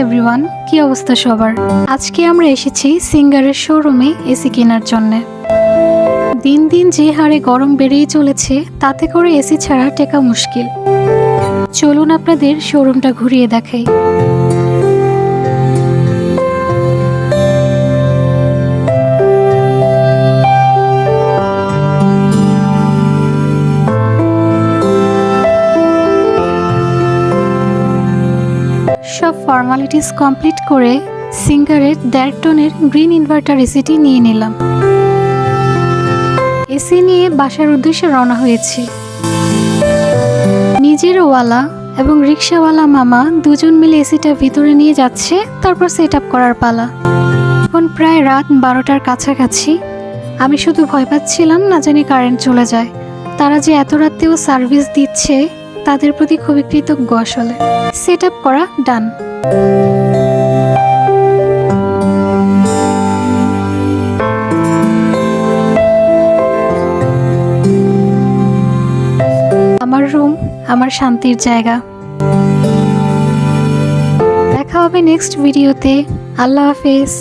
Everyone, কি অবস্থা সবার? আজকে আমরা এসেছি সিঙ্গারের শোরুমে এসি কেনার জন্য। দিন দিন যে হারে গরম বেড়েই চলেছে, তাতে করে এসি ছাড়া টেকা মুশকিল। চলুন আপনাদের শোরুমটা ঘুরিয়ে দেখাই। সব ফর্মালিটিস কমপ্লিট করে সিঙ্গারের 1.5 টনের গ্রিন ইনভার্টার এসিটি নিয়ে নিলাম। এসি নিয়ে বাসার উদ্দেশ্যে রওনা হয়েছি। নিজের ওয়ালা এবং রিক্সাওয়ালা মামা দুজন মিলে এসিটা ভিতরে নিয়ে যাচ্ছে, তারপর সেট আপ করার পালা। এখন প্রায় রাত 12টার কাছাকাছি। আমি শুধু ভয় পাচ্ছিলাম না জানি কারেন্ট চলে যায়। তারা যে এত রাতেও সার্ভিস দিচ্ছে, তাদের প্রতি খুবই কৃতজ্ঞ আসলে। সেট আপ করা ডান। আমার রুম, আমার শান্তির জায়গা। দেখা হবে নেক্সট ভিডিওতে। আল্লাহ হাফেজ।